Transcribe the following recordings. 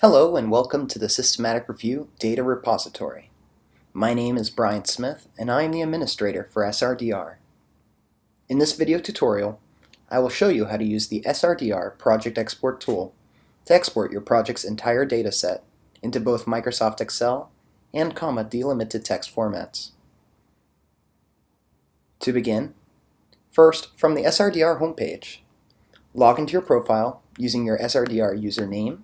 Hello and welcome to the Systematic Review Data Repository. My name is Brian Smith and I am the administrator for SRDR. In this video tutorial, I will show you how to use the SRDR Project Export tool to export your project's entire dataset into both Microsoft Excel and delimited text formats. To begin, first, from the SRDR homepage, log into your profile using your SRDR username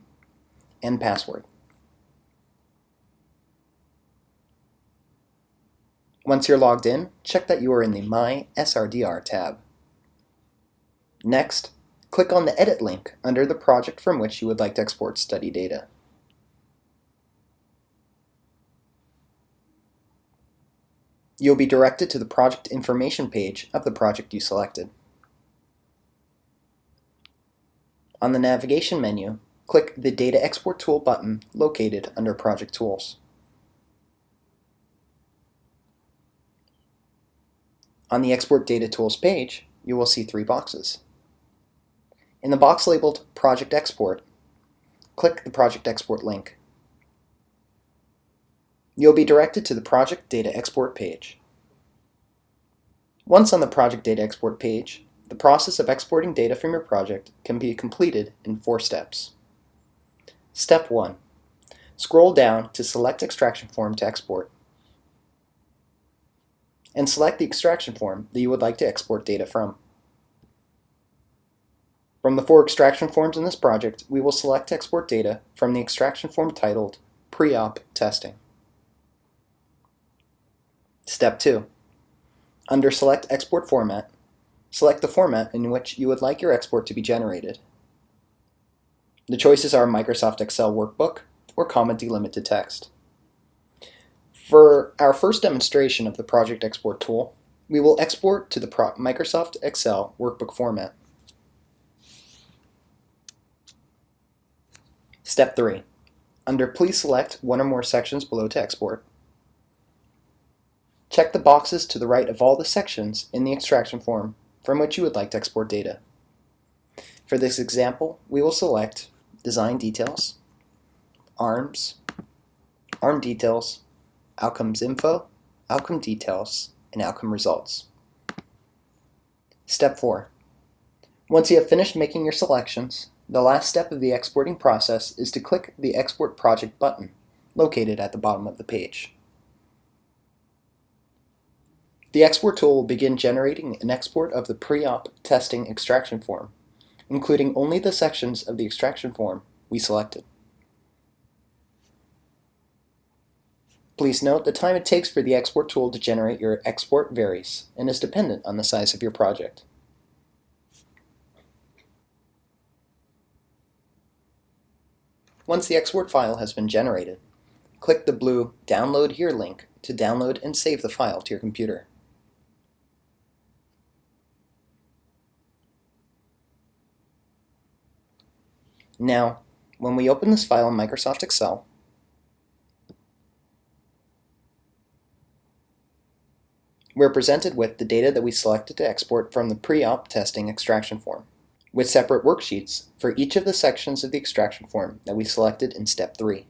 and password. Once you're logged in, check that you are in the My SRDR tab. Next, click on the Edit link under the project from which you would like to export study data. You'll be directed to the project information page of the project you selected. On the navigation menu, click the Data Export Tool button located under Project Tools. On the Export Data Tools page, you will see three boxes. In the box labeled Project Export, click the Project Export link. You'll be directed to the Project Data Export page. Once on the Project Data Export page, the process of exporting data from your project can be completed in 4 steps. Step 1. Scroll down to select Extraction Form to export, and select the extraction form that you would like to export data from. From the 4 extraction forms in this project, we will select to export data from the extraction form titled Pre-Op Testing. Step 2. Under Select Export Format, select the format in which you would like your export to be generated. The choices are Microsoft Excel Workbook or delimited text. For our first demonstration of the Project Export tool, we will export to the Microsoft Excel Workbook format. Step 3. Under Please select one or more sections below to export. Check the boxes to the right of all the sections in the extraction form from which you would like to export data. For this example, we will select Design Details, ARMS, ARM Details, Outcomes Info, Outcome Details, and Outcome Results. Step 4. Once you have finished making your selections, the last step of the exporting process is to click the Export Project button located at the bottom of the page. The export tool will begin generating an export of the pre-op testing extraction form, including only the sections of the extraction form we selected. Please note the time it takes for the export tool to generate your export varies and is dependent on the size of your project. Once the export file has been generated, click the blue Download Here link to download and save the file to your computer. Now, when we open this file in Microsoft Excel, we're presented with the data that we selected to export from the pre-op testing extraction form, with separate worksheets for each of the sections of the extraction form that we selected in Step 3.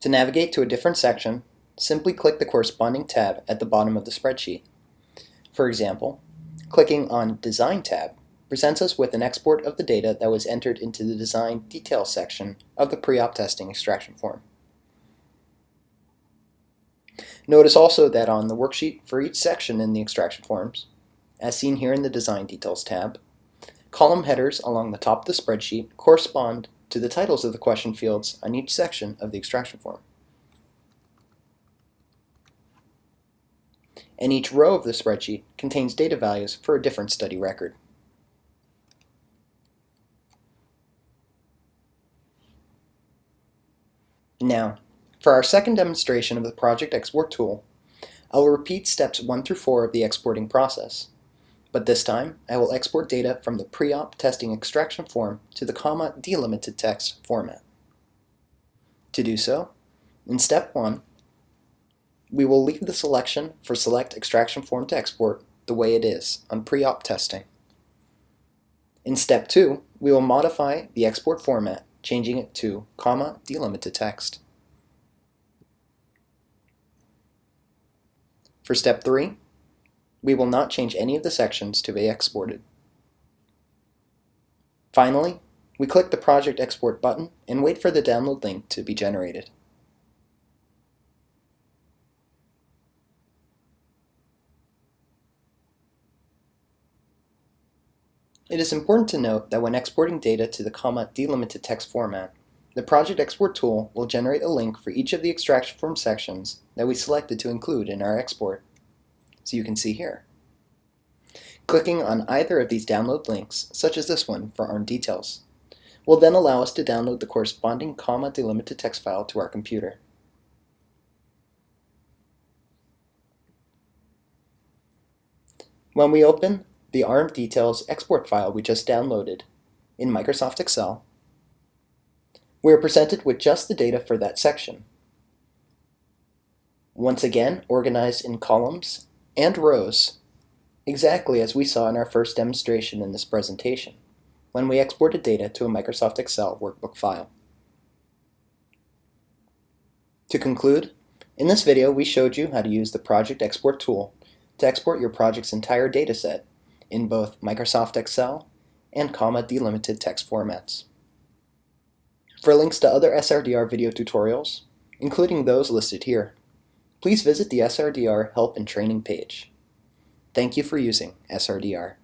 To navigate to a different section, simply click the corresponding tab at the bottom of the spreadsheet. For example, clicking on Design tab presents us with an export of the data that was entered into the Design Details section of the pre-op testing extraction form. Notice also that on the worksheet for each section in the extraction forms, as seen here in the Design Details tab, column headers along the top of the spreadsheet correspond to the titles of the question fields on each section of the extraction form. And each row of the spreadsheet contains data values for a different study record. Now, for our second demonstration of the Project Export tool, I will repeat steps 1 through 4 of the exporting process, but this time I will export data from the pre-op testing extraction form to the delimited text format. To do so, in Step 1, we will leave the selection for Select Extraction Form to Export the way it is on pre-op testing. In step 2, we will modify the export format, changing it to delimited text. For step 3, we will not change any of the sections to be exported. Finally, we click the Project Export button and wait for the download link to be generated. It is important to note that when exporting data to the delimited text format, the Project Export tool will generate a link for each of the extraction form sections that we selected to include in our export, so you can see here. Clicking on either of these download links, such as this one for ARM details, will then allow us to download the corresponding delimited text file to our computer. When we open the ARM details export file we just downloaded in Microsoft Excel, we are presented with just the data for that section. Once again, organized in columns and rows, exactly as we saw in our first demonstration in this presentation, when we exported data to a Microsoft Excel workbook file. To conclude, in this video we showed you how to use the Project Export tool to export your project's entire dataset in both Microsoft Excel and delimited text formats. For links to other SRDR video tutorials, including those listed here, please visit the SRDR Help and Training page. Thank you for using SRDR.